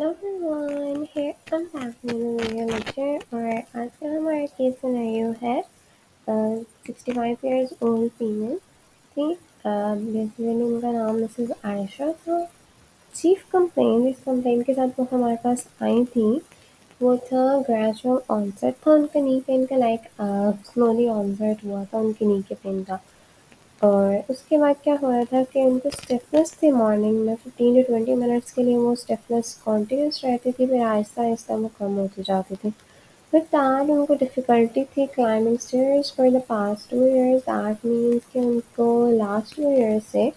Hello everyone, here I'm back with a video lecture और आज का हमारा केस सिनेरियो है 65 years old फीमेल थी। बेसिकली उनका नाम मिसेस आयशा था। चीफ कंप्लेन इस कंप्लेन के साथ वो हमारे पास आई थी वो था ग्रेजुअल ऑनसेट था उनका नी पेन का, लाइक स्लोली ऑनसेट हुआ था उनके नी के पेन का। और उसके बाद क्या हो रहा था कि उनको स्टिफनेस थी मॉर्निंग में 15 to 20 मिनट्स के लिए वो स्टिफनेस कॉन्टिन्यूस रहती थी, फिर आहिस्ता आहिस्ता वो कम होती जाती थी। बट दैट उनको डिफ़िकल्टी थी climbing stairs for the past 2 years। That means कि उनको लास्ट 2 years से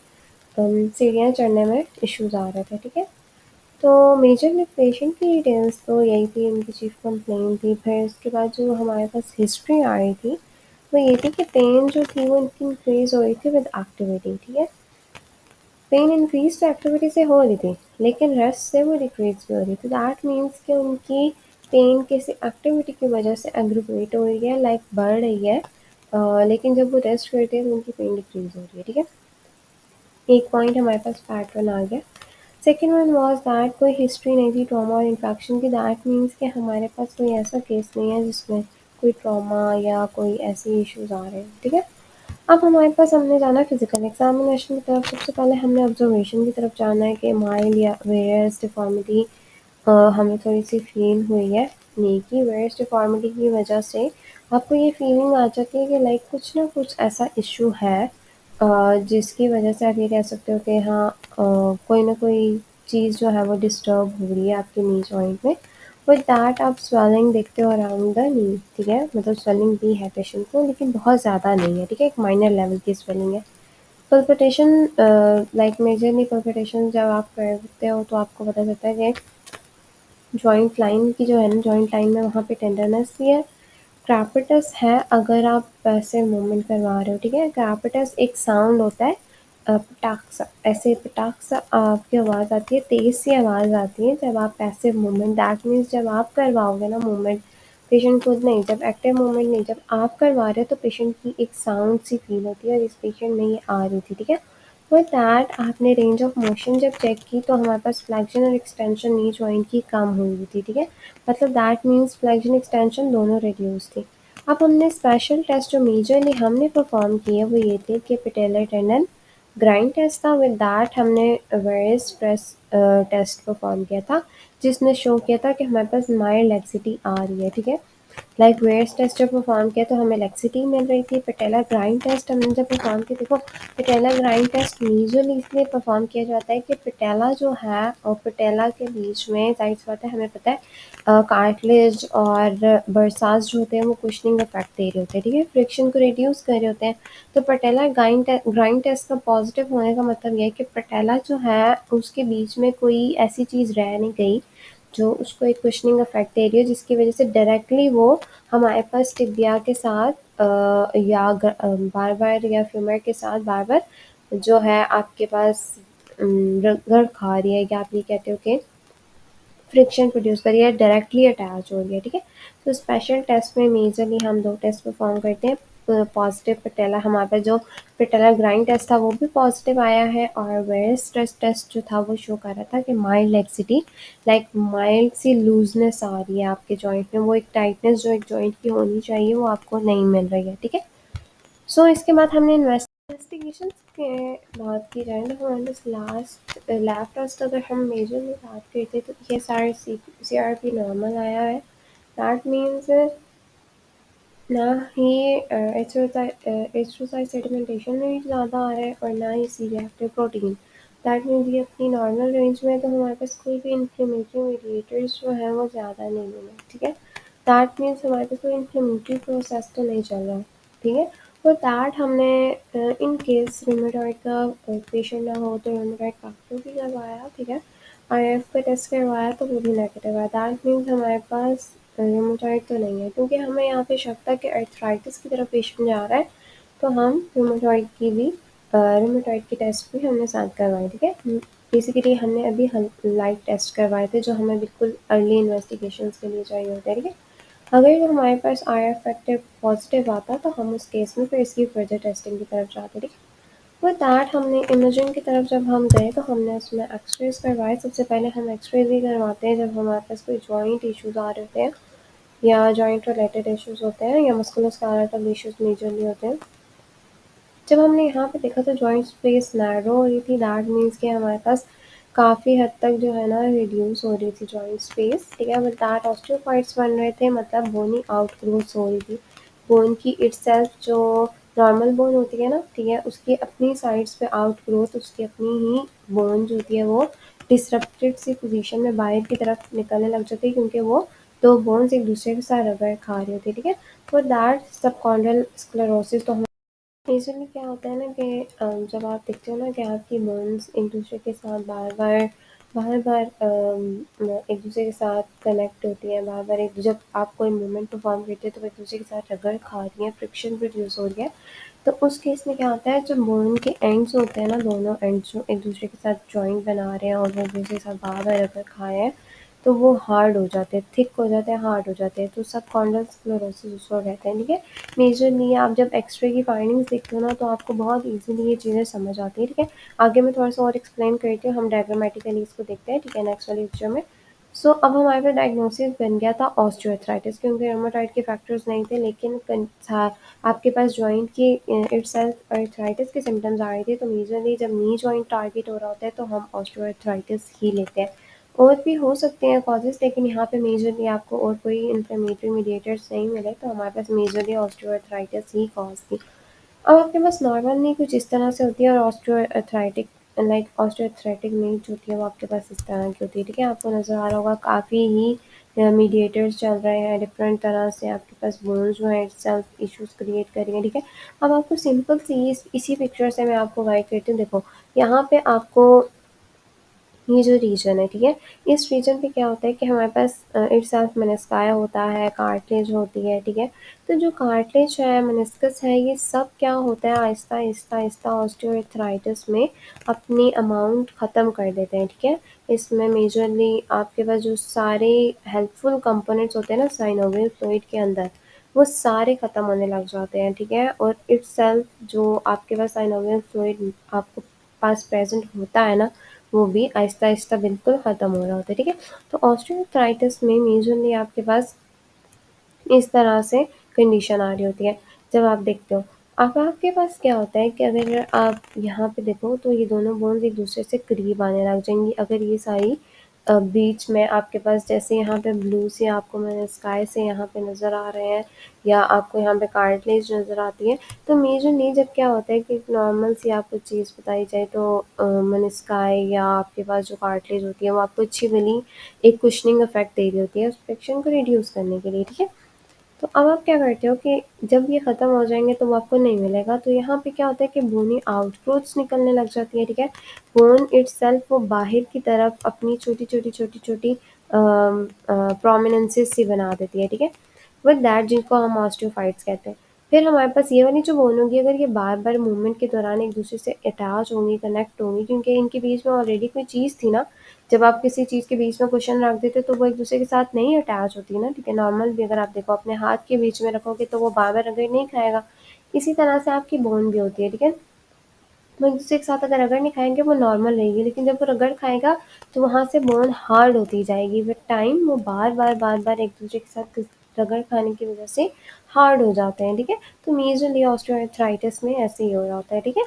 सीढ़ियाँ चढ़ने में इश्यूज आ रहे थे। ठीक है, तो मेजरली पेशेंट की डिटेल्स तो यही थी, उनकी चीफ कंप्लेन थी। फिर उसके बाद जो हमारे पास हिस्ट्री आ रही थी वो ये थी कि पेन जो थी वो इनकी इंक्रीज हो रही थी विद एक्टिविटी। ठीक है, पेन इंक्रीज तो एक्टिविटी से हो रही थी लेकिन रेस्ट से वो डिक्रीज भी हो रही थी। दैट मीन्स कि उनकी पेन किसी एक्टिविटी की वजह से एग्रीवेट हो रही है, लाइक बढ़ रही है। लेकिन जब वो रेस्ट करती है तो उनकी पेन डिक्रीज हो रही है। ठीक है, एक पॉइंट हमारे पास पैटर्न आ गया। सेकेंड वन वॉज दैट कोई हिस्ट्री नहीं थी ट्रॉमा और इन्फेक्शन की। दैट मीन्स कि हमारे पास कोई ऐसा केस नहीं है जिसमें कोई ट्रॉमा या कोई ऐसे इश्यूज आ रहे हैं। ठीक है, अब हमारे पास हमने जाना फिजिकल एग्जामिनेशन की तरफ। सबसे पहले हमने ऑब्जर्वेशन की तरफ जाना है कि माइल्ड या वेरियस डिफॉर्मिटी हमें थोड़ी सी फील हुई है नी की। वेरियस डिफॉर्मिटी की वजह से आपको ये फीलिंग आ जाती है कि लाइक कुछ ना कुछ ऐसा इशू है जिसकी वजह से आप ये कह सकते हो कि हाँ कोई ना कोई चीज़ जो है वो डिस्टर्ब हो रही है आपके नी जॉइंट में। विद दैट आप स्वेलिंग देखते हो अराउंड द नी। ठीक है, मतलब स्वेलिंग भी है पेशेंट को लेकिन बहुत ज़्यादा नहीं है। ठीक है, एक माइनर लेवल की स्वेलिंग है। पल्पिटेशन, लाइक मेजरली पल्पिटेशन जब आप करते हो तो आपको पता चलता है कि जॉइंट लाइन की जो है ना, जॉइंट लाइन में वहाँ पे टेंडरनेस भी है। क्रापिटस है अगर आप पैसे मूवमेंट करवा रहे हो। ठीक है, क्रापिटस एक साउंड होता है पटाख सा, ऐसे पटाख सा आपकी आवाज़ आती है, तेज़ सी आवाज़ आती है जब आप पैसिव मूवमेंट। दैट मीन्स जब आप करवाओगे ना मूवमेंट, पेशेंट खुद नहीं, जब एक्टिव मूवमेंट नहीं, जब आप करवा रहे हो तो पेशेंट की एक साउंड सी फील होती है और इस पेशेंट में ये आ रही थी। ठीक है, विद दैट आपने रेंज ऑफ मोशन जब चेक की तो हमारे पास फ्लेक्शन और एक्सटेंशन नी जॉइंट की कम हुई थी। ठीक है, मतलब दैट मीन्स फ्लेक्शन एक्सटेंशन दोनों रिड्यूस थी। अब हमने स्पेशल टेस्ट जो मेजरली हमने परफॉर्म किए वो ये थे कि पेटेलर टेंडन ग्राइंड टेस्ट था। विद दैट हमने वेरियस स्ट्रेस टेस्ट परफॉर्म किया था जिसने शो किया था कि हमारे पास माइल्ड लैक्सिटी आ रही है। ठीक है, लाइक वेयर्स टेस्ट जब परफॉर्म किया तो हमें लैक्सिटी मिल रही थी। पटेला ग्राइंड टेस्ट हमने जब परफॉर्म किया, देखो पटेला ग्राइंड टेस्ट यूजुअली इसलिए परफॉर्म किया जाता है कि पटेला जो है और पटेला के बीच में जाहिर सी बात है हमें पता है कार्टिलेज और बरसास जो होते हैं वो कुशनिंग इफेक्ट दे रहे होते हैं। ठीक है, फ्रिक्शन को रिड्यूस कर रहे होते हैं। तो पटेला ग्राइंड टेस्ट का पॉजिटिव होने का मतलब ये है कि पटेला जो है उसके बीच में कोई ऐसी चीज़ रह नहीं गई जो उसको एक कुशनिंग इफेक्ट दे रही है जिसकी वजह से डायरेक्टली वो हमारे पास टिबिया के साथ या बार बार या फ्यूमर के साथ बार बार जो है आपके पास रगड़ खा रही है, या आप ये कहते हो कि फ्रिक्शन प्रोड्यूस कर रही है, डायरेक्टली अटैच हो रही है। ठीक है, तो स्पेशल टेस्ट में मेजरली हम दो टेस्ट परफॉर्म करते हैं। पॉजिटिव पटेला, हमारे पास जो पटेला ग्राइंड टेस्ट था वो भी पॉजिटिव आया है और वेरियस स्ट्रेस टेस्ट जो था वो शो कर रहा था कि माइल्ड लैक्सिटी, लाइक माइल्ड सी लूजनेस आ रही है आपके जॉइंट में, वो एक टाइटनेस जो एक जॉइंट की होनी चाहिए वो आपको नहीं मिल रही है। ठीक है, सो इसके बाद हमने इन्वेस्टिगेशन के बात की जाए तो हमारे पास लास्ट लैब टेस्ट अगर हम मेजरली बात करते तो ये सारे CRP नॉर्मल आया है। दैट मीन्स ना ही एस्ट्रोसाइट सेडिमेंटेशन में भी ज़्यादा आ रहा है और ना ही C reactive protein. That means ये अपनी नॉर्मल रेंज में है, तो हमारे पास कोई भी इन्फ्लेमेटरी मीडिएटर्स जो हैं वो ज़्यादा नहीं है। ठीक है, दैट मीन्स हमारे पास कोई इन्फ्लेमेटरी प्रोसेस तो नहीं चल रहा। ठीक है, तो दैट हमने इन केस रूमेटॉइड का पेशेंट ना हो तो रूमेटॉइड फैक्टर भी करवाया। ठीक है, IF का टेस्ट करवाया तो वो भी नेगेटिव है। दैट मीन्स हमारे पास रूमेटॉइड तो नहीं है, क्योंकि हमें यहाँ पे शक था कि अर्थराइटिस की तरफ पेशेंट जा रहा है तो हम रूमेटॉइड की भी रूमेटॉइड की टेस्ट भी हमने साथ करवाई। ठीक है, बेसिकली हमने अभी लाइट टेस्ट करवाए थे जो हमें बिल्कुल अर्ली इन्वेस्टिगेशन के लिए चाहिए होते हैं। ठीक है, अगर जो हमारे पास IF फैक्टर पॉजिटिव आता तो हम उस केस में फिर इसकी फर्दर टेस्टिंग की तरफ जाते। ठीक है, विद दैट हमने इमेजिंग की तरफ जब हम गए तो हमने उसमें एक्सरेज करवाए। सबसे पहले हम एक्सरेज ही करवाते हैं जब हमारे पास कोई जॉइंट इश्यूज आ रहे होते हैं या जॉइंट रिलेटेड इश्यूज होते हैं या मस्कुलोस्केलेटल इश्यूज मेजरली होते हैं। जब हमने यहाँ पे देखा तो जॉइंट स्पेस नैरो हो रही थी, दैट मीन्स कि हमारे पास काफ़ी हद तक जो है ना रिड्यूस हो रही थी जॉइंट स्पेस, ठीक है। बट दैट ऑस्टियोफाइट्स बन रहे थे, मतलब बोनी आउटग्रोथ हो रही थी। बोन की इटसेल्फ जो नॉर्मल बोन होती है ना, ठीक है, उसकी अपनी साइड्स पे आउटग्रोथ, उसकी अपनी ही बोन जो होती है वो डिसरप्टेड सी पोजीशन में बाहर की तरफ निकलने लग जाती है, क्योंकि वो दो बोन्स एक दूसरे के साथ रगड़ खा रही होती है, ठीक है। तो दैट सबकॉन्डल स्क्लेरोसिस तो यूजुअली क्या होता है ना कि जब आप देखते हो ना कि आपकी बोन्स एक दूसरे के साथ बार-बार एक दूसरे के साथ कनेक्ट होती हैं, बार-बार एक जब आप कोई मूवमेंट परफॉर्म करते हो तो एक दूसरे के साथ रगड़ खा रही हैं, फ्रिक्शन प्रोड्यूस हो रही है। तो उस केस में क्या होता है, जो बोन के एंड्स होते हैं ना, दोनों एंड्स जो एक दूसरे के साथ जॉइंट बना रहे हैं और वो एक दूसरे के साथ बार-बार रगड़ खाए हैं, तो वो हार्ड हो जाते हैं, थिक हो जाते हैं, हार्ड हो जाते हैं। तो सबकॉन्डल स्क्लेरोसिस उसको कहते हैं, ठीक है। मेजरली आप जब एक्सरे की फाइंडिंग्स देखते हो ना तो आपको बहुत ईज़िली ये चीज़ें समझ आती हैं, ठीक है। आगे मैं थोड़ा-सा और एक्सप्लेन करती हूँ, हम डायग्रामेटिकली इसको देखते हैं, ठीक है, नेक्स्ट वाली पिक्चर में। सो अब हमारे पास डायग्नोसिस बन गया था ऑस्टियोआर्थराइटिस, क्योंकि रूमेटॉइड के फैक्टर्स नहीं थे, लेकिन आपके पास जॉइंट की इटसेल्फ अर्थराइटिस के सिम्टम्स आ रहे थे। तो मेजरली जब नी जॉइंट टारगेट हो रहा होता है तो हम ऑस्टियोआर्थराइटिस ही लेते हैं। और भी हो सकते हैं कॉजेज़, लेकिन यहाँ पे मेजरली आपको और कोई इन्फ्लेमेटरी मीडिएटर्स नहीं मिले, तो हमारे पास मेजरली ऑस्टियोआर्थराइटिस ही कॉज़ थी। अब आपके पास नॉर्मल नी कुछ इस तरह से होती है और ऑस्टियोआर्थराइटिक लाइक ऑस्टियोआर्थराइटिक नी जो होती है वो आपके पास इस तरह की होती है, ठीक है। आपको नज़र आ रहा होगा काफ़ी ही मीडिएटर्स चल रहे हैं डिफरेंट तरह से, आपके पास बोन्स जो हैं सेल्फ इश्यूज़ क्रिएट कर रही हैं, ठीक है। अब आपको सिंपल सी इसी पिक्चर से मैं आपको गाइड करती हूँ। देखो, यहाँ पे आपको ये जो रीजन है, ठीक है, इस रीजन पे क्या होता है कि हमारे पास इटसेल्फ मेनिस्काई होता है, कार्टिलेज होती है, ठीक है। तो जो कार्टिलेज है, मेनिस्कस है, ये सब क्या होता है, आहिस्ता आहिस्ता आहिस्ता ऑस्टियोआर्थराइटिस में अपनी अमाउंट ख़त्म कर देते हैं, ठीक है। इसमें मेजरली आपके पास जो सारे हेल्पफुल कंपोनेंट्स होते हैं ना साइनोवियल फ्लूइड के अंदर, वो सारे ख़त्म होने लग जाते हैं, ठीक है। और इटसेल्फ जो आपके पास साइनोवियल फ्लूइड आपको पास प्रेजेंट होता है ना, वो भी आहिस्ता-आहिस्ता बिल्कुल ख़त्म हो रहा होता है, ठीक है। तो ऑस्टियोआर्थराइटिस में मेजरली आपके पास इस तरह से कंडीशन आ रही होती है, जब आप देखते हो। अब आपके पास क्या होता है कि अगर आप यहाँ पे देखो तो ये दोनों बोन्स एक दूसरे से करीब आने लग जाएँगी। अगर ये सारी बीच में आपके पास जैसे यहाँ पे ब्लू से आपको मैंने स्काई से यहाँ पे नज़र आ रहे हैं या आपको यहाँ पे कार्टिलेज नज़र आती है, तो मेजरली जब क्या होता है कि एक नॉर्मल सी आपको चीज़ बताई जाए तो मेनिस्काई या आपके पास जो कार्टिलेज होती है वो आपको अच्छी भली एक कुशनिंग इफ़ेक्ट दे रही होती है, उस फ्रिक्शन को रिड्यूस करने के लिए, ठीक है। तो अब आप क्या करते हो कि जब ये ख़त्म हो जाएँगे तो वो आपको नहीं मिलेगा, तो यहाँ पे क्या होता है कि बोनी आउटग्रोथ्स निकलने लग जाती है, ठीक है। बोन इटसेल्फ वो बाहर की तरफ अपनी छोटी-छोटी प्रोमिनेंसेस सी बना देती है, ठीक है। विद दैट जिनको हम ऑस्टियोफाइट्स कहते हैं। फिर हमारे पास ये वाली जो बोन होगी, अगर ये बार-बार मूवमेंट के दौरान एक दूसरे से अटैच होंगी, कनेक्ट होंगी, क्योंकि इनके बीच में ऑलरेडी कोई चीज़ थी ना, जब आप किसी चीज़ के बीच में कुशन रख देते तो वो एक दूसरे के साथ नहीं अटैच होती ना, ठीक है। नॉर्मल भी अगर आप देखो अपने हाथ के बीच में रखोगे तो वो बार-बार रगड़ नहीं खाएगा। इसी तरह से आपकी बोन भी होती है, ठीक है। वो एक दूसरे के साथ अगर रगड़ नहीं खाएँगे वो नॉर्मल रहेगी, लेकिन जब वो रगड़ खाएगा तो वहाँ से बोन हार्ड होती जाएगी। विद टाइम वो बार-बार एक दूसरे के साथ रगड़ खाने की वज़ह से हार्ड हो जाते हैं, ठीक है। तो मेजरली ऑस्टियोआर्थराइटिस में ऐसे ही हो रहा होता है, ठीक है।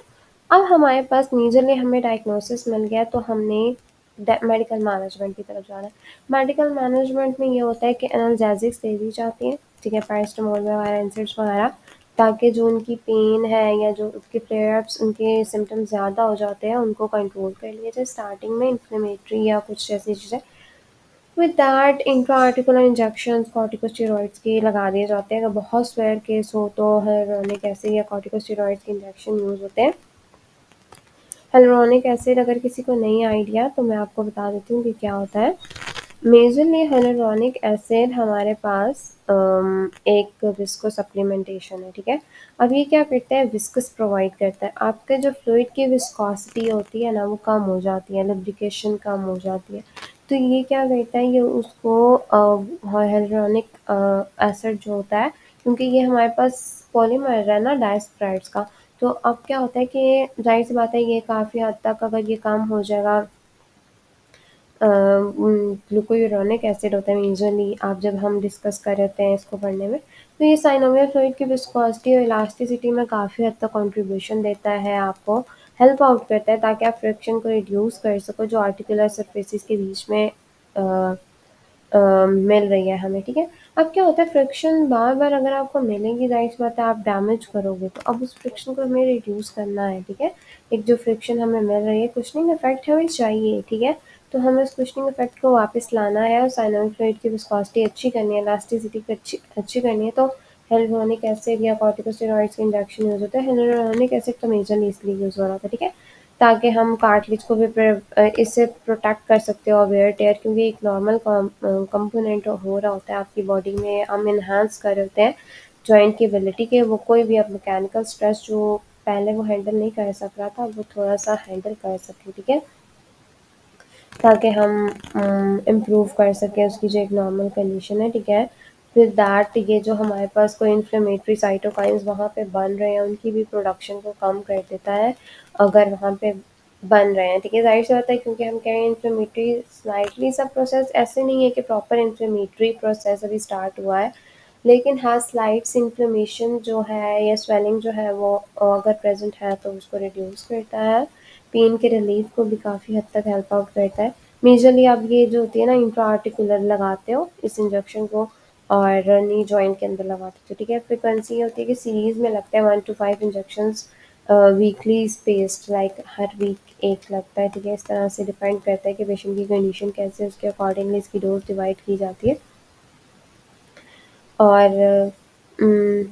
अब हमारे पास मेजरली हमें डायग्नोसिस मिल गया तो हमने मेडिकल मैनेजमेंट की तरफ जाना है। मेडिकल मैनेजमेंट में ये होता है कि एनाल्जेसिक्स दे दी जाती हैं, ठीक है, पैरासिटामोल वगैरह, एनसाइड्स वगैरह, ताकि जो उनकी पेन है या जो उनके फ्लेयर अप्स उनके सिम्पटम्स ज़्यादा हो जाते हैं उनको कंट्रोल कर लिया जाए स्टार्टिंग में, इन्फ्लेमेटरी या कुछ ऐसी चीज़ें। With that intra articular injections corticosteroids के लगा दिए जाते हैं। अगर बहुत स्वेयर केस हो तो हाइलुरोनिक एसिड या कॉर्टिकोस्टेरॉइड्स के इंजेक्शन यूज़ होते हैं। हाइलुरोनिक एसिड अगर किसी को नहीं आइडिया तो मैं आपको बता देती हूँ कि क्या होता है। मेजरली हाइलुरोनिक एसिड हमारे पास एक विस्को सप्लीमेंटेशन है, ठीक है। अब ये क्या करता है, विस्कस प्रोवाइड करता है। आपके जो फ्लूइड की विस्कोसिटी होती है ना वो कम हो जाती है, लुब्रिकेशन कम हो जाती है। तो ये क्या करता है, ये उसको हाइलुरोनिक एसिड जो होता है, क्योंकि ये हमारे पास पॉलीमर है ना डायस्प्राइड्स का, तो अब क्या होता है कि ज़ाहिर-सी बात है ये काफ़ी हद तक अगर ये काम हो जाएगा ग्लूकोयूरोनिक एसिड होता है मेजरली आप जब हम डिस्कस कर रहे होते हैं इसको पढ़ने में, तो ये साइनोवियल फ्लूइड की विस्कोसिटी और इलास्टिसिटी में काफ़ी हद तक कंट्रीब्यूशन देता है आपको, हेल्प आउट करता है ताकि आप फ्रिक्शन को रिड्यूस कर सको जो आर्टिकुलर सरफेसेस के बीच में अ मिल रही है हमें, ठीक है? अब क्या होता है फ्रिक्शन बार-बार अगर आपको मिलेंगी ज़ाहिर-सी बात है आप डैमेज करोगे, तो अब उस फ्रिक्शन को हमें रिड्यूस करना है, ठीक है? एक जो फ्रिक्शन हमें मिल रही है कुशनिंग इफ़ेक्ट हमें चाहिए, ठीक है? तो हमें उस कुशनिंग इफ़ेक्ट को वापस लाना है और साइनोइड फ्लूइड की विस्कोसिटी अच्छी करनी है, इलास्टिसिटी को अच्छी अच्छी करनी है, तो हियालुरोनिक एसिड या कॉर्टिकोस्टेरॉइड्स के इंजेक्शन यूज़ होता है। हियालुरोनिक एसिड तो मेजरली इसलिए यूज़ हो रहा था, ठीक है? ताकि हम कार्टिलेज को भी इससे प्रोटेक्ट कर सकते हो वेयर टेयर क्योंकि एक नॉर्मल कंपोनेंट हो रहा होता है आपकी बॉडी में हम इन्हांस कर रहे होते हैं जॉइंट की एबिलिटी के वो कोई भी अब मैकेनिकल स्ट्रेस जो पहले वो हैंडल नहीं कर सक रहा था वो थोड़ा सा हैंडल कर सके, ठीक है? ताकि हम इम्प्रूव कर सकें उसकी जो एक नॉर्मल कंडीशन है, ठीक है? विद दैट ये जो हमारे पास कोई इन्फ्लेमेटरी साइटोकाइन्स वहाँ पे बन रहे हैं, उनकी भी प्रोडक्शन को कम कर देता है, अगर वहाँ पे बन रहे हैं, ठीक है? ज़ाहिर-सी बात है क्योंकि हम कह रहे हैं इन्फ्लेमेटरी स्लाइटली सा प्रोसेस ऐसे नहीं है कि प्रॉपर इन्फ्लेमेटरी प्रोसेस अभी स्टार्ट हुआ है, लेकिन हाँ स्लाइट्स इन्फ्लेमेशन जो है या स्वेलिंग जो है वो अगर प्रेज़ेंट है तो उसको रिड्यूस करता है। पेन के रिलीफ को भी काफ़ी हद तक हेल्प आउट करता है। मेजरली आप ये जो होती है ना इंट्रा-आर्टिकुलर लगाते हो इस इंजेक्शन को और नी जॉइंट के अंदर लगाते हो, ठीक है? फ्रीक्वेंसी ये होती है कि सीरीज़ में लगता है 1 to 5 injections weekly spaced like हर वीक 1 लगता है, ठीक है? इस तरह से डिपेंड करता है कि पेशेंट की कंडीशन कैसी है उसके अकॉर्डिंगली इसकी डोज़ डिवाइड की जाती है। और उम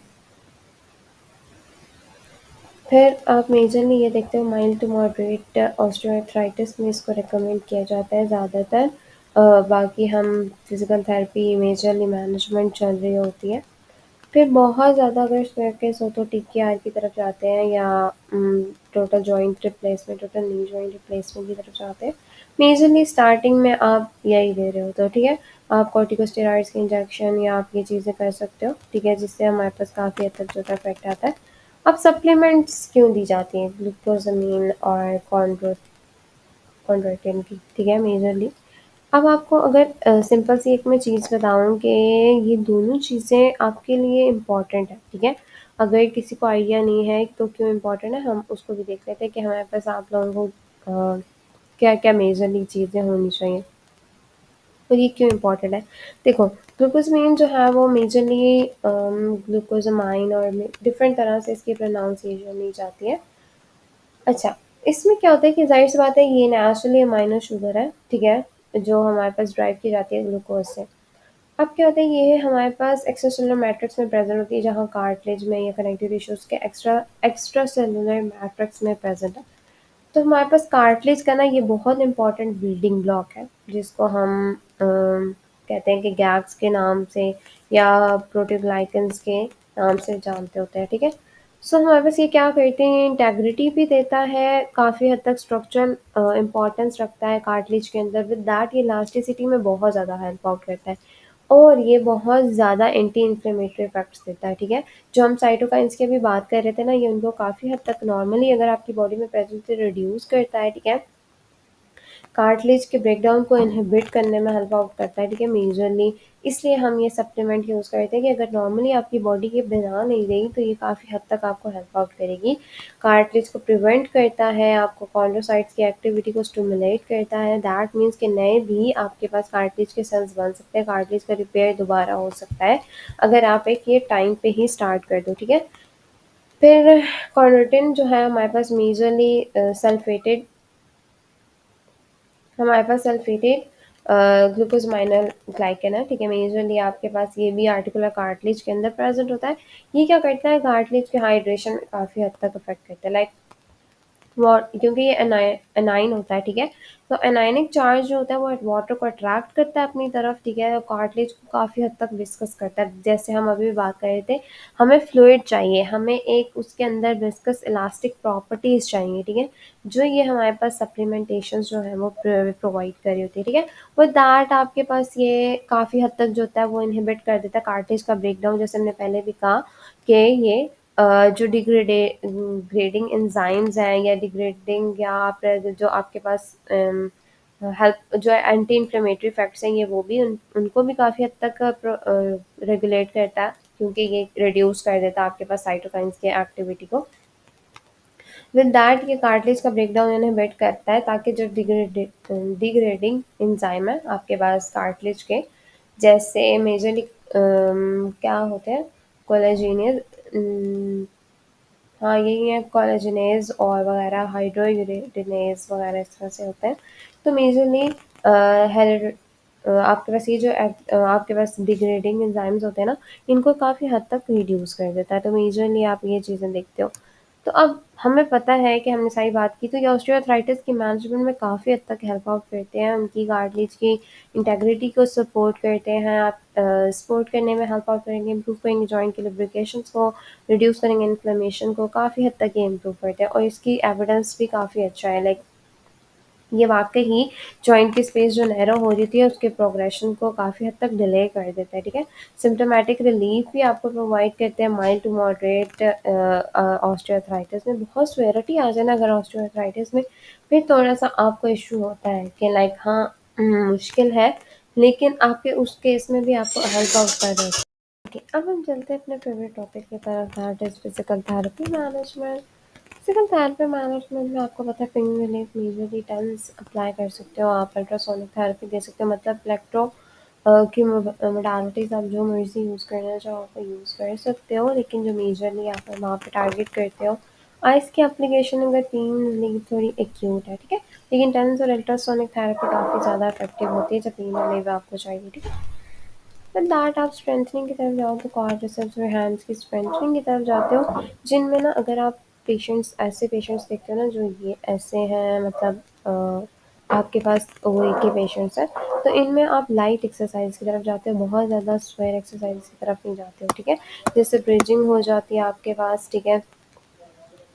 फिर आप मेजरली ये देखते हो माइल्ड टू मॉडरेट ऑस्टियोआर्थराइटिस में इसको रिकमेंड किया जाता है ज़्यादातर। बाकी हम फिज़िकल थेरेपी मेजरली मैनेजमेंट चल रही होती है। फिर बहुत ज़्यादा अगर स्ट्रेस हो तो टीकेआर की तरफ जाते हैं या total joint replacement total knee joint replacement की तरफ जाते हैं। मेजरली स्टार्टिंग में आप यही दे रहे हो तो ठीक है, आप कॉर्टिकोस्टेरॉइड्स के इंजेक्शन या आप ये चीज़ें कर सकते हो, ठीक है, जिससे हमारे पास काफ़ी हद तक जो है इफ़ेक्ट आता है। अब सप्लीमेंट्स क्यों दी जाती हैं ग्लूकोज़ामिन और कॉन्ड्रोइटिन की, ठीक है, मेजरली। अब आपको अगर सिंपल सी एक मैं चीज़ बताऊँ कि ये दोनों चीज़ें आपके लिए इम्पोर्टेंट है, ठीक है? अगर किसी को आइडिया नहीं है तो क्यों इम्पोर्टेंट है, हम उसको भी देख लेते हैं कि हमारे पास आप लोगों को क्या-क्या मेजरली चीज़ें होनी चाहिए। तो ये क्यों इम्पोर्टेंट है? देखो, ग्लूकोज़ामिन जो है वो मेजरली ग्लूकोज़ामाइन और डिफरेंट तरह से इसकी प्रोनाउंसिएशन ली जाती है। अच्छा, इसमें क्या होता है कि ज़ाहिर-सी बात है ये नेचुरली अमाइनो शुगर है, ठीक है? जो हमारे पास ड्राइव की जाती है ग्लूकोज़ से। अब क्या होता है ये हमारे पास एक्स्ट्रासेलुलर मैट्रिक्स में प्रेज़ेंट होती है जहाँ कार्टिलेज में या कनेक्टिव टिश्यूज़ के एक्स्ट्रासेलुलर मैट्रिक्स में प्रेज़ेंट है। तो हमारे पास कार्टिलेज का ना ये बहुत इम्पोर्टेंट बिल्डिंग ब्लॉक है जिसको हम कहते हैं कि गैप्स के नाम से या प्रोटीओग्लाइकन्स के नाम से जानते होते हैं, ठीक है? सो हमारे पास ये क्या करते हैं इंटेग्रिटी भी देता है, काफ़ी हद तक स्ट्रक्चरल इम्पोर्टेंस रखता है कार्टिलेज के अंदर विद दैट ये इलास्टिसिटी में बहुत ज़्यादा हेल्प आउट करता है और ये बहुत ज़्यादा एंटी इन्फ्लेमेटरी इफेक्ट्स देता है, ठीक है? जो हम साइटोकाइन्स की अभी बात कर रहे थे ना, ये उनको काफ़ी हद तक नॉर्मली अगर आपकी बॉडी में प्रेज़ेंस से रिड्यूस करता है, ठीक है? कार्टिलेज के ब्रेकडाउन को इनहिबिट करने में हेल्प आउट करता है, ठीक है, मेजरली। इसलिए हम ये सप्लीमेंट यूज़ करते हैं कि अगर नॉर्मली आपकी बॉडी ये बना नहीं रही, तो ये काफ़ी हद तक आपको हेल्प आउट करेगी। कार्टिलेज को प्रिवेंट करता है, आपको कॉन्ड्रोसाइट्स की एक्टिविटी को स्टिमुलेट करता है, दैट मीन्स कि नए भी आपके पास कार्टिलेज के सेल्स बन सकते हैं, कार्टिलेज का रिपेयर दोबारा हो सकता है, अगर आप एक ये टाइम पे ही स्टार्ट कर दो, ठीक है? फिर कार्निटिन जो है हमारे पास मेजरली सल्फेटेड हमारे पास सल्फेटेड ग्लूकोज़ामाइनल ग्लाइकन है, ठीक है? मेजरली आपके पास ये भी आर्टिकुलर कार्टिलेज के अंदर प्रेज़ेंट होता है। ये क्या करता है कार्टिलेज के हाइड्रेशन में काफ़ी हद तक इफ़ेक्ट करता है लाइक वा क्योंकि ये एनाइन होता है, ठीक है? तो एनायनिक चार्ज जो होता है वो वाटर को अट्रैक्ट करता है अपनी तरफ, ठीक है? और कार्टिलेज को काफ़ी हद तक विस्कस करता है। जैसे हम अभी भी बात कर रहे थे, हमें फ्लूइड चाहिए, हमें एक उसके अंदर विस्कस इलास्टिक प्रॉपर्टीज़ चाहिए, ठीक है? जो ये हमारे पास सप्लीमेंटेशंस जो हैं वो प्रोवाइड कर रही होती है, ठीक है? विद दैट आपके पास ये काफ़ी हद तक जो होता है वो इनहिबिट कर देता है कार्टिलेज का ब्रेकडाउन जैसे हमने पहले भी कहा कि ये जो ग्रेडिंग एंजाइम्स हैं या डिग्रेडिंग या फिर जो आपके पास हेल्प जो एंटी इन्फ्लेमेटरी इफेक्ट्स हैं, ये वो भी उनको भी काफ़ी हद तक रेगुलेट करता है, क्योंकि ये रिड्यूस कर देता है आपके पास साइटोकाइंस की एक्टिविटी को। विद दैट ये कार्टिलेज का ब्रेकडाउन इनहिबिट करता है, ताकि जो डिग्रेडिंग एंजाइम है आपके पास कार्टिलेज के, जैसे मेजरली क्या होते हैं, कोलेजिनियस, हाँ यही है, कोलेजनेज और वगैरह, हाइड्रोयूरेडिनेज वगैरह इस तरह से होते हैं। तो मेजरली आपके पास ये जो आपके पास डिग्रेडिंग एंजाइम्स होते हैं ना, इनको काफ़ी हद तक रिड्यूस कर देता है। तो मेजरली आप ये चीज़ें देखते हो। तो अब हमें पता है कि हमने सारी बात की, तो ये ऑस्टियोआर्थराइटिस की मैनेजमेंट में काफ़ी हद तक हेल्प आउट करते हैं, उनकी कार्टिलेज की इंटेग्रिटी को सपोर्ट करते हैं। आप सपोर्ट करने में हेल्प आउट करेंगे, इम्प्रूव करेंगे जॉइंट के लुब्रिकेशंस को, रिड्यूस करेंगे इन्फ्लेमेशन को, काफ़ी हद तक ये इम्प्रूव करते हैं और इसकी एविडेंस भी काफ़ी अच्छा है। लाइक ये वाकई ही जॉइंट की स्पेस जो नैरो हो रही थी उसके प्रोग्रेशन को काफ़ी हद तक डिले कर देता है, ठीक है। सिम्टोमेटिक रिलीफ भी आपको प्रोवाइड करते हैं माइल्ड टू मॉडरेट ऑस्टियोआर्थराइटिस में। बहुत स्वेरिटी आ जाए ना अगर ऑस्टियोआर्थराइटिस में, फिर थोड़ा सा आपको इशू होता है कि लाइक हाँ मुश्किल है, लेकिन आपके उस केस में भी आपको हेल्प आउट कर देते हैं। ओके, अब हम चलते हैं अपने फेवरेट टॉपिक की तरफ, that is physical therapy management. Physical therapy management में आपको पता है pain relief majorly TENS apply कर सकते हो, आप अल्ट्रासोनिक थेरेपी दे सकते हो, मतलब इलेक्ट्रो की मोडालिटीज आप जो मर्जी यूज़ करना चाहो आप यूज़ कर सकते हो, लेकिन जो मेजरली आप वहाँ पे टारगेट करते हो आइस की एप्लीकेशन, अगर पेन रिलीफ थोड़ी एक्यूट है, ठीक है, लेकिन टेंस और अल्ट्रासोनिक थेरेपी काफ़ी ज़्यादा इफेक्टिव होती है जब पेन रिलीफ आपको चाहिए, ठीक है। विद दैट आप स्ट्रेंथनिंग की तरफ जाओ तो क्वाड्रिसेप्स और हैंड्स की स्ट्रेंथनिंग की तरफ जाते हो, जिनमें ना अगर आप पेशेंट्स, ऐसे पेशेंट्स देखते हो ना जो ये ऐसे हैं, मतलब आपके पास वो एक ही पेशेंट्स है, तो इनमें आप लाइट एक्सरसाइज की तरफ जाते हो, बहुत ज़्यादा स्वेयर एक्सरसाइज की तरफ नहीं जाते हो, ठीक है। जैसे ब्रिजिंग हो जाती है आपके पास, ठीक है,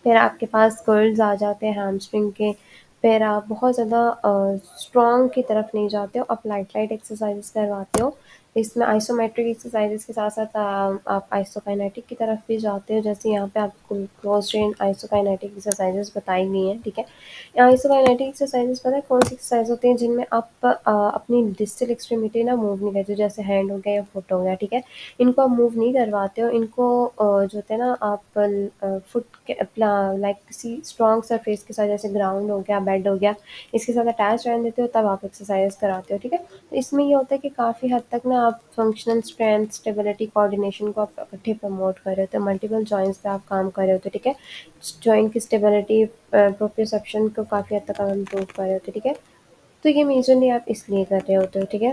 फिर आपके पास कर्ल्स आ जाते हैं हैमस्ट्रिंग के, फिर आप बहुत ज़्यादा स्ट्रॉन्ग की तरफ नहीं जाते हो, आप लाइट लाइट एक्सरसाइजेस करवाते हो। इसमें आइसोमेट्रिक एक्सरसाइजेस के साथ साथ आप आइसोकाइनेटिक की तरफ भी जाते हो, जैसे यहाँ पे आपको क्लोज रेंज आइसोकाइनेटिक एक्सरसाइजेस बताई गई हैं, ठीक है। आइसोकाइनेटिक एक्सरसाइजेस पता है कौन सी एक्सरसाइज होती हैं, जिनमें आप अपनी डिस्टल एक्सट्रीमिटी ना मूव नहीं करते हो, जैसे हैंड हो गया या फुट हो गया, ठीक है। इनको आप मूव नहीं करवाते हो, इनको जो होते हैं ना आप फुट के लाइक किसी स्ट्रॉन्ग सरफेस के साथ, जैसे ग्राउंड हो गया, बेड हो गया, इसके साथ अटैच रहने देते हो, तब आप एक्सरसाइज कराते हो, ठीक है। तो इसमें ये होता है कि काफ़ी हद तक ना आप फंक्शनल स्ट्रेंथ, स्टेबिलिटी, कोऑर्डिनेशन को आप इकट्ठे प्रमोट कर रहे होते हो, मल्टीपल जॉइंट्स पे आप काम कर रहे होते हो, ठीक है। जॉइंट की स्टेबिलिटी, प्रोप्रियोसेप्शन को काफ़ी हद तक आप इम्प्रूव कर रहे होते हो, ठीक है। तो ये मेजरली आप इसलिए कर रहे होते हो, ठीक है।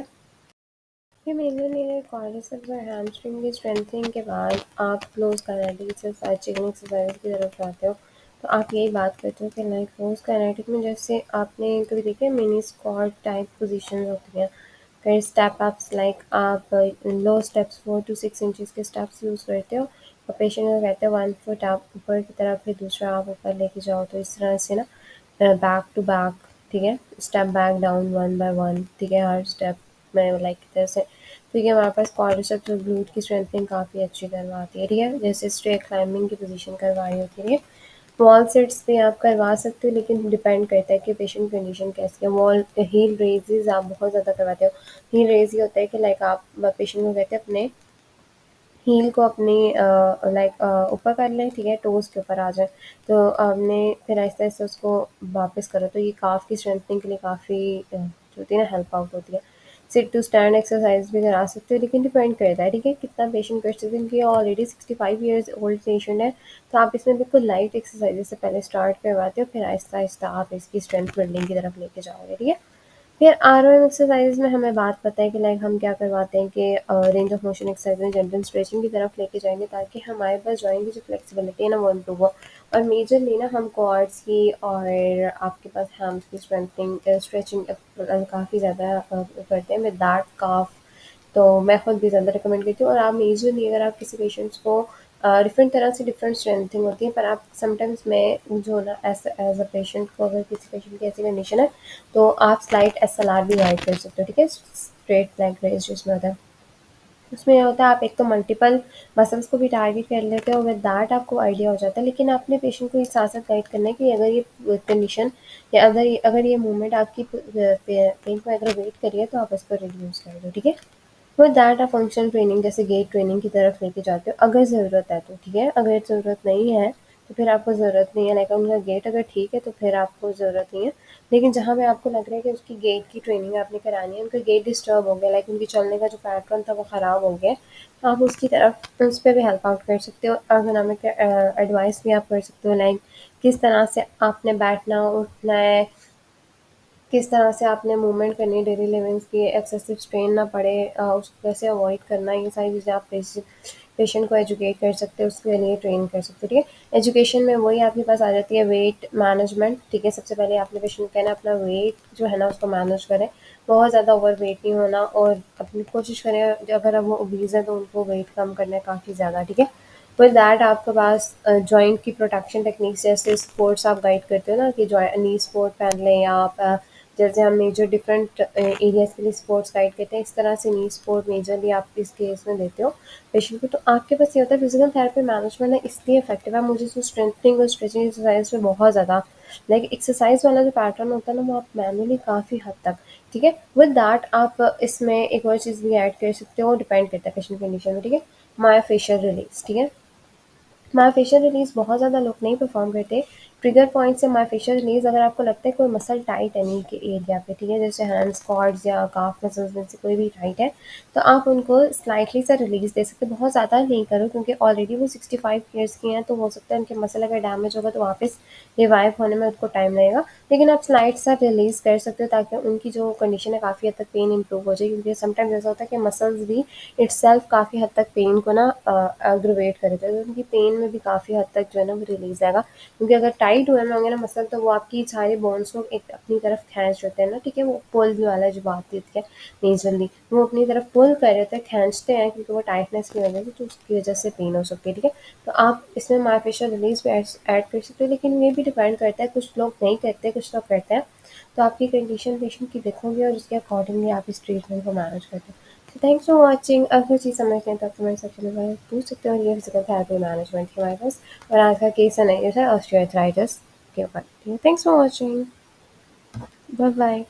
ये मेनली है क्वाड्रिसेप्स और हैमस्ट्रिंग की स्ट्रेंथनिंग के बाद आप close kinetic exercise, chicken exercise की तरफ जाते हो। तो आप यही बात करते हो कि लाइक क्लोज काइनेटिक में जैसे आपने कभी देखे मिनी स्क्वाट टाइप पोजीशन होती हैं, फिर स्टेप अप्स, लाइक आप लो स्टेप्स 4 to 6 इंचज़ के स्टेप्स यूज़ करते हो और पेशेंट को कहते हो 1 फुट आप ऊपर की तरफ, फिर दूसरा आप ऊपर लेके जाओ, तो इस तरह से ना बैक टू बैक, ठीक है, स्टेप बैक डाउन 1 by 1, ठीक है, हर स्टेप में लाइक तरह से। तो ये हमारे पास क्वाड्रिसेप्स और ग्लूट की स्ट्रेंथनिंग काफ़ी अच्छी करवाती है, ठीक है, जैसे स्ट्रेट क्लाइंबिंग की पोजीशन करवा रही होती है। वॉल सिट्स भी आप करवा सकते हो, लेकिन डिपेंड करता है कि पेशेंट कंडीशन कैसी है। वॉल हील रेजेस आप बहुत ज़्यादा करवाते हो। हील रेज ये होता है कि लाइक आप पेशेंट को कहते हैं अपने हील को अपनी लाइक ऊपर कर लें, ठीक है, टोज़ के ऊपर आ जाए, तो आपने फिर आहिस्ता-आहिस्ता उसको वापस करो, तो ये काफ़ की स्ट्रेंथनिंग के लिए काफ़ी जो होती है ना हेल्प आउट होती है। सिट टू स्टैंड एक्सरसाइज भी करा सकते हो, लेकिन डिपेंड करता है, ठीक है, कितना पेशेंट कर सकते हैं, क्योंकि ऑलरेडी 65 ईयर्स ओल्ड पेशेंट है, तो आप इसमें बिल्कुल लाइट एक्सरसाइजेज़ से पहले स्टार्ट करवाते हो, फिर आहिस्ता-आहिस्ता आप इसकी स्ट्रेंथ बिल्डिंग की तरफ लेके जाओगे, ठीक है। फिर आरओएम एक्सरसाइज में हमें बात पता है कि लाइक हम क्या करवाते हैं कि रेंज ऑफ मोशन एक्सरसाइज में जनरल स्ट्रेचिंग की तरफ लेके जाएंगे, ताकि हमारे पास जॉइंट की जो फ्लेक्सिबिलिटी है ना वो इम्प्रूव हो, और मेजरली ना हम क्वाड्स की और आपके पास हैम्स की स्ट्रेंथनिंग स्ट्रेचिंग काफ़ी ज़्यादा करते हैं, विद दैट काफ। तो मैं खुद भी ज़्यादा रिकमेंड करती हूँ, और आप मेजरली अगर आप किसी पेशेंट्स को डिफरेंट तरह से डिफरेंट स्ट्रेंथिंग होती है, पर आप समटाइम्स मैं जो ना एज अ पेशेंट को, अगर किसी पेशेंट की ऐसी कंडीशन है, तो आप स्लाइट एसएलआर भी गाइड कर सकते हो, ठीक है, स्ट्रेट लेग रेज जिसमें होता है। उसमें ये होता है आप एक तो मल्टीपल मसल्स को भी टारगेट कर लेते हो, विद दैट आपको आइडिया हो जाता है। लेकिन आपने पेशेंट को इस साथ-साथ गाइड करना है कि अगर ये कंडीशन या अगर ये मूवमेंट आपकी पेन को एग्रवेट कर रही है तो आप इसको रिड्यूस कर दो, ठीक है? विद दैट आप फंक्शनल ट्रेनिंग जैसे गेट ट्रेनिंग की तरफ लेके जाते हो अगर ज़रूरत है तो, ठीक है? अगर ज़रूरत नहीं है तो फिर आपको ज़रूरत नहीं है, लाइक उनका गेट अगर ठीक है तो फिर आपको ज़रूरत नहीं है। लेकिन जहाँ पे आपको लग रहा है कि उसकी गेट की ट्रेनिंग आपने करानी है, उनका गेट डिस्टर्ब हो गया, लाइक उनकी चलने का जो पैटर्न था वो ख़राब हो गया है, तो आप उसकी तरफ उस पे भी हेल्प आउट कर सकते हो। एर्गोनॉमिक एडवाइस भी आप कर सकते हो, लाइक किस तरह से आपने बैठना, उठना है, किस तरह से आपने मूवमेंट करनी है डेली लिविंग्स की, एक्सेसिव स्ट्रेन ना पड़े, उसको कैसे अवॉइड करना है, ये सारी चीज़ें आप पेशेंट को एजुकेट कर सकते हो, उसके लिए ट्रेन कर सकते हो, ठीक है? एजुकेशन में वही आपके पास आ जाती है वेट मैनेजमेंट, ठीक है? सबसे पहले आपने पेशेंट को कहना है अपना वेट जो है ना उसको मैनेज करें, बहुत ज़्यादा ओवर वेट नहीं होना, और अपनी कोशिश करें अगर अब वो ओबीज़ है तो उनको वेट कम करना है काफ़ी ज़्यादा, ठीक है? विद दैट आपके पास जॉइंट की प्रोटेक्शन टेक्निक्स जैसे स्पोर्ट्स आप गाइड करते हो ना कि नी स्पोर्ट पहन लें, या आप जैसे हम मेजर डिफरेंट एरियाज़ के लिए स्पोर्ट्स गाइड करते हैं, इस तरह से नी स्पोर्ट मेजरली आप इस केस में देते हो पेशेंट को। तो आपके पास ये होता है फिजिकल थेरेपी मैनेजमेंट है इसलिए इफेक्टिव है, मुझे जो स्ट्रेंथनिंग और स्ट्रेचिंग एक्सरसाइज में बहुत ज़्यादा, लाइक एक्सरसाइज वाला जो पैटर्न होता है ना वो आप मैनुअली काफ़ी हद तक, ठीक है? विद दैट आप इसमें एक और चीज़ भी ऐड कर सकते हो, डिपेंड करता है पेशेंट कंडीशन में, ठीक है? मायोफेशियल रिलीज, ठीक है? मायोफेशियल रिलीज़ बहुत ज़्यादा लोग नहीं परफॉर्म करते। ट्रिगर पॉइंट से मायोफेशियल रिलीज़ अगर आपको लगता है कोई मसल टाइट है नी के एरिया पे, ठीक है? जैसे हैंड्स, क्वाड्स या काफ मसल्स में से कोई भी टाइट है, तो आप उनको स्लाइटली सा रिलीज़ दे सकते हो। बहुत ज़्यादा नहीं करो क्योंकि ऑलरेडी वो 65 ईयर्स की हैं, तो हो सकता है उनके मसल अगर डैमेज होगा तो वापस रिवाइव होने में उनको टाइम लगेगा। लेकिन आप स्लाइट सा रिलीज़ कर सकते हो ताकि उनकी जो कंडीशन है काफ़ी हद तक पेन इम्प्रूव हो जाए, क्योंकि समटाइम्स ऐसा होता है कि मसल्स भी इटसेल्फ काफ़ी हद तक पेन को ना एग्रवेट कर देता है, तो उनकी पेन में भी काफ़ी हद तक जो है ना वो रिलीज़ आएगा। क्योंकि अगर टाइट हुए में होंगे ना मसल तो वो आपकी सारे बोन्स को एक अपनी तरफ खींच देते हैं ना, ठीक है? वो पुल वाला जो बात होती है मेजरली, वो अपनी तरफ पुल कर देते हैं, खींचते हैं, क्योंकि वो टाइटनेस की वजह से, तो उसकी वजह से पेन हो सकती है, ठीक है? तो आप इसमें मायोफेशियल रिलीज भी ऐड कर सकते हो, लेकिन ये भी डिपेंड करता है, कुछ लोग नहीं करते, कुछ लोग करते हैं। तो आपकी कंडीशन पेशेंट की देखोगे और उसके अकॉर्डिंगली आप इस ट्रीटमेंट को मैनेज करते हो। So thanks for watching. अगर चीज़ समझते हैं तो कमेंट सेक्शन में पूछ सकते हो। ये फिजिकल थेरेपी मैनेजमेंट की हमारे पास, और आज का केस है नहीं, है ऑस्टियोआर्थराइटिस के ऊपर। Thanks for watching. Bye bye.